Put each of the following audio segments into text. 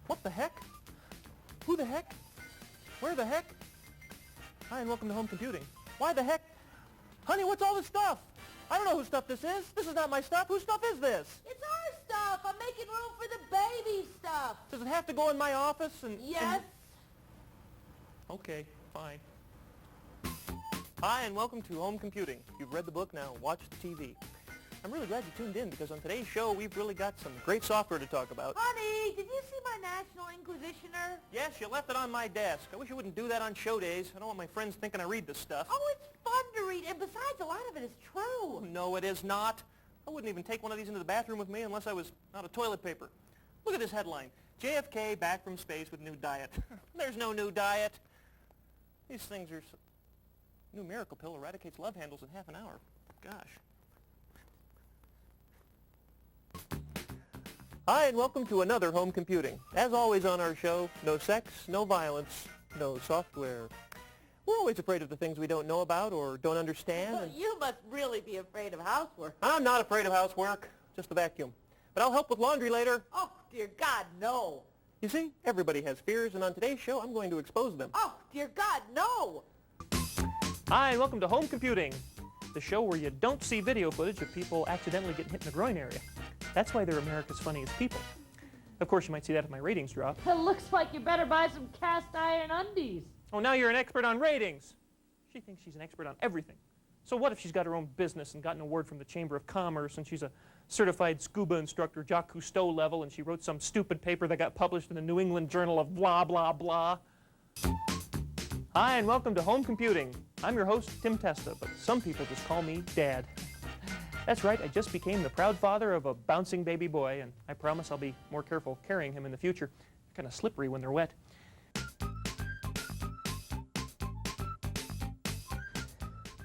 What the heck? Who the heck? Where the heck? Hi, and welcome to Home Computing. Why the heck? Honey, what's all this stuff? I don't know whose stuff this is. This is not my stuff. Whose stuff is this? It's our stuff. I'm making room for the baby stuff. Does it have to go in my office and... Yes. Okay, fine. Hi, and welcome to Home Computing. You've read the book, now watch the TV. I'm really glad you tuned in because on today's show, we've really got some great software to talk about. Honey, did you see my National Inquisitioner? Yes, you left it on my desk. I wish you wouldn't do that on show days. I don't want my friends thinking I read this stuff. Oh, it's fun to read, and besides, a lot of it is true. No, it is not. I wouldn't even take one of these into the bathroom with me unless I was out of toilet paper. Look at this headline. JFK back from space with new diet. There's no new diet. These things are... New miracle pill eradicates love handles in half an hour. Gosh. Hi, and welcome to another Home Computing. As always on our show, no sex, no violence, no software. We're always afraid of the things we don't know about or don't understand. And You must really be afraid of housework. I'm not afraid of housework, just the vacuum. But I'll help with laundry later. Oh, dear God, no. You see, everybody has fears, and on today's show, I'm going to expose them. Oh, dear God, no. Hi, and welcome to Home Computing, the show where you don't see video footage of people accidentally getting hit in the groin area. That's why they're America's funniest people. Of course, you might see that if my ratings drop. It looks like you better buy some cast iron undies. Oh, now you're an expert on ratings. She thinks she's an expert on everything. So what if she's got her own business and got an award from the Chamber of Commerce and she's a certified scuba instructor, Jacques Cousteau level, and she wrote some stupid paper that got published in the New England Journal of blah, blah, blah. Hi, and welcome to Home Computing. I'm your host, Tim Testa, but some people just call me Dad. That's right, I just became the proud father of a bouncing baby boy, and I promise I'll be more careful carrying him in the future. They're kind of slippery when they're wet.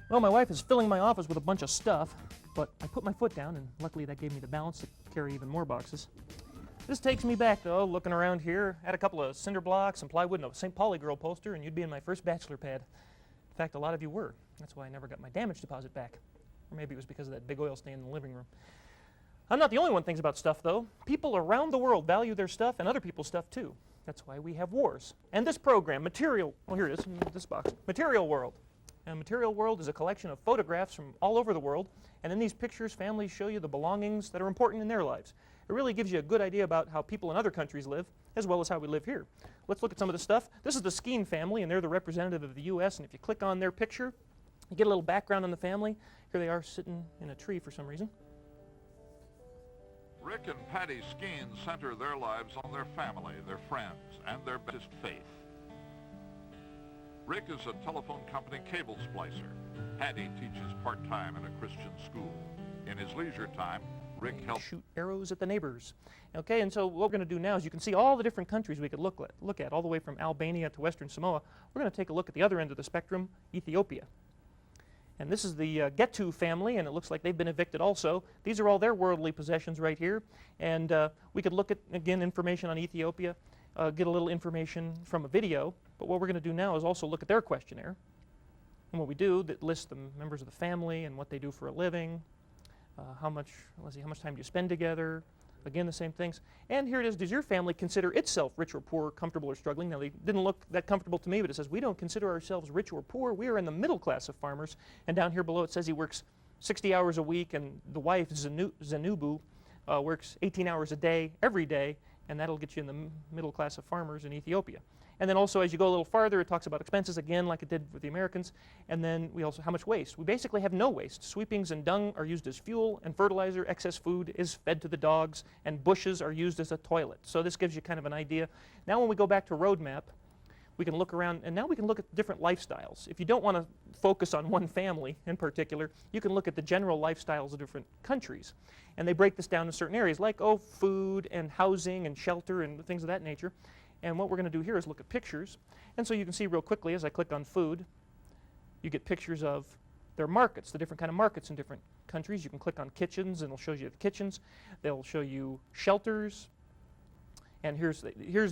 Well, my wife is filling my office with a bunch of stuff, but I put my foot down, and luckily that gave me the balance to carry even more boxes. This takes me back, though, looking around here. I had a couple of cinder blocks, some plywood, and a St. Pauli girl poster, and you'd be in my first bachelor pad. In fact, a lot of you were. That's why I never got my damage deposit back. Or maybe it was because of that big oil stain in the living room. I'm not the only one who thinks about stuff, though. People around the world value their stuff and other people's stuff, too. That's why we have wars. And this program, Material... Oh, here it is, in this box. Material World. And Material World is a collection of photographs from all over the world. And in these pictures, families show you the belongings that are important in their lives. It really gives you a good idea about how people in other countries live, as well as how we live here. Let's look at some of the stuff. This is the Skeen family, and they're the representative of the U.S., and if you click on their picture, you get a little background on the family. Here they are sitting in a tree for some reason. Rick and Patty Skeen center their lives on their family, their friends, and their best faith. Rick is a telephone company cable splicer. Patty teaches part-time in a Christian school. In his leisure time, Rick helps shoot arrows at the neighbors. Okay, and so what we're going to do now is you can see all the different countries we could look at, all the way from Albania to Western Samoa. We're going to take a look at the other end of the spectrum, Ethiopia. And this is the Getu family, and it looks like they've been evicted also. These are all their worldly possessions right here. And we could look at, again, information on Ethiopia, get a little information from a video. But what we're going to do now is also look at their questionnaire. And what we do, that lists the members of the family and what they do for a living, how much time do you spend together, again, the same things. And here it is, does your family consider itself rich or poor, comfortable or struggling? Now, they didn't look that comfortable to me, but it says we don't consider ourselves rich or poor. We are in the middle class of farmers. And down here below it says he works 60 hours a week, and the wife, Zanubu, works 18 hours a day, every day, and that'll get you in the middle class of farmers in Ethiopia. And then also, as you go a little farther, it talks about expenses again, like it did with the Americans. And then we also, how much waste? We basically have no waste. Sweepings and dung are used as fuel and fertilizer. Excess food is fed to the dogs, and bushes are used as a toilet. So this gives you kind of an idea. Now when we go back to Roadmap, we can look around, and now we can look at different lifestyles. If you don't want to focus on one family in particular, you can look at the general lifestyles of different countries. And they break this down in certain areas, like, food and housing and shelter and things of that nature. And what we're going to do here is look at pictures. And so you can see real quickly, as I click on food, you get pictures of their markets, the different kind of markets in different countries. You can click on kitchens, and it'll show you the kitchens. They'll show you shelters. And here's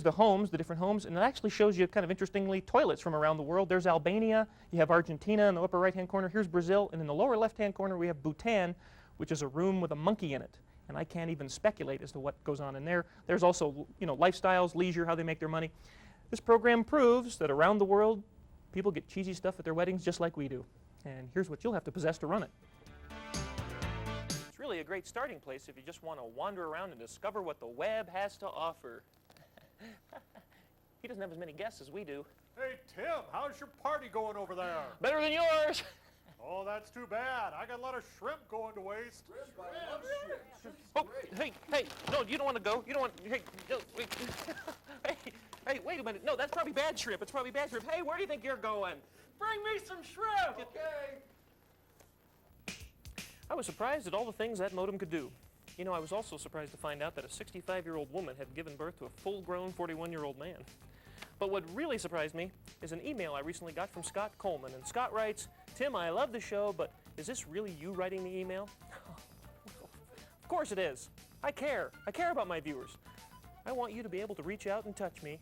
the homes, the different homes. And it actually shows you, kind of interestingly, toilets from around the world. There's Albania. You have Argentina in the upper right-hand corner. Here's Brazil. And in the lower left-hand corner, we have Bhutan, which is a room with a monkey in it. and I can't even speculate as to what goes on in there. There's also, lifestyles, leisure, how they make their money. This program proves that around the world, people get cheesy stuff at their weddings just like we do. And here's what you'll have to possess to run it. It's really a great starting place if you just want to wander around and discover what the web has to offer. He doesn't have as many guests as we do. Hey, Tim, how's your party going over there? Better than yours! Oh, that's too bad. I got a lot of shrimp going to waste. Oh, hey, no, you don't want to go. You don't want, hey, no, wait. hey, wait a minute. No, that's probably bad shrimp. It's probably bad shrimp. Hey, where do you think you're going? Bring me some shrimp! Okay. I was surprised at all the things that modem could do. I was also surprised to find out that a 65-year-old woman had given birth to a full-grown 41-year-old man. But what really surprised me is an email I recently got from Scott Coleman. And Scott writes, "Tim, I love the show, but is this really you writing the email?" Of course it is. I care. I care about my viewers. I want you to be able to reach out and touch me.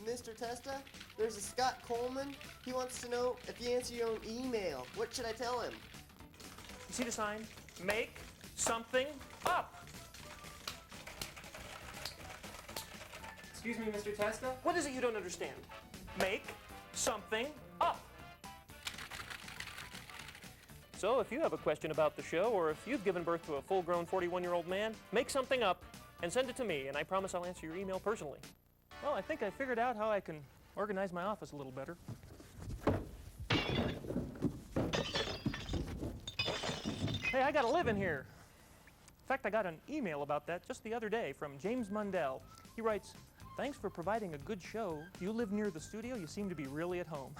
Mr. Testa, there's a Scott Coleman. He wants to know if you answer your own email. What should I tell him? You see the sign? Make something up. Excuse me, Mr. Testa? What is it you don't understand? Make something up. So if you have a question about the show, or if you've given birth to a full-grown 41-year-old man, make something up and send it to me, and I promise I'll answer your email personally. Well, I think I figured out how I can organize my office a little better. Hey, I gotta live in here. In fact, I got an email about that just the other day from James Mundell. He writes, "Thanks for providing a good show. You live near the studio. You seem to be really at home."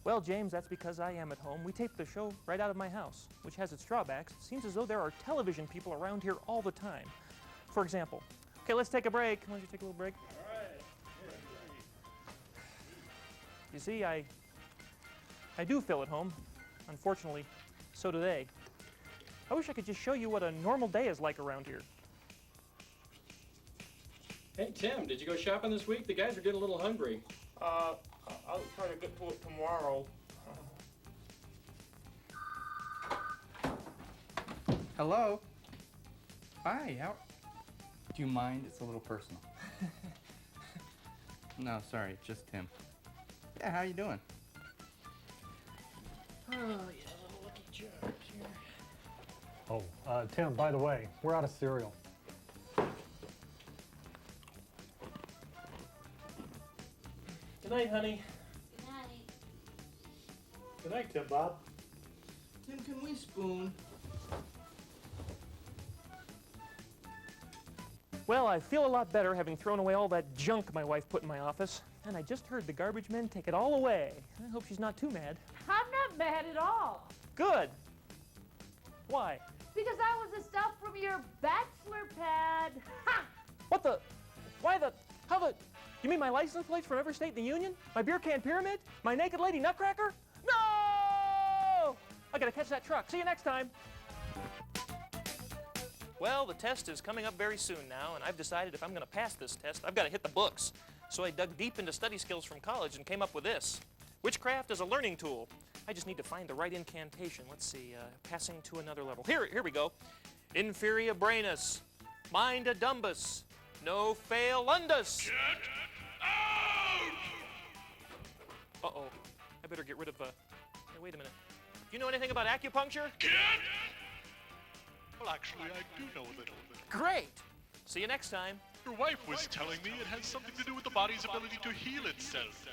Well, James, that's because I am at home. We tape the show right out of my house, which has its drawbacks. It seems as though there are television people around here all the time. For example, okay, let's take a break. Why don't you take a little break? All right. You see, I do feel at home. Unfortunately, so do they. I wish I could just show you what a normal day is like around here. Hey, Tim, did you go shopping this week? The guys are getting a little hungry. I'll try to get to it tomorrow. Hello? Hi, do you mind? It's a little personal. No, sorry, just Tim. Yeah, how you doing? Oh, yeah, lucky jerk here. Oh, Tim, by the way, we're out of cereal. Good night, honey. Good night. Good night, Tim Bob. Tim, can we spoon? Well, I feel a lot better having thrown away all that junk my wife put in my office. And I just heard the garbage men take it all away. I hope she's not too mad. I'm not mad at all. Good. Why? Because that was the stuff from your bachelor pad. Ha! What the? Why the? How the? You mean my license plates from every state in the union? My beer can pyramid? My naked lady nutcracker? No! I gotta catch that truck. See you next time. Well, the test is coming up very soon now, and I've decided if I'm gonna pass this test, I've gotta hit the books. So I dug deep into study skills from college and came up with this. Witchcraft is a learning tool. I just need to find the right incantation. Let's see, passing to another level. Here we go. Inferia brainus, mind adumbus, no fail undus. Get out! Uh-oh, I better get rid of, hey, wait a minute. Do you know anything about acupuncture? Get! Well, actually, I do know a little bit. Great! See you next time. Your wife was telling me it has something to do with the body's ability to heal itself.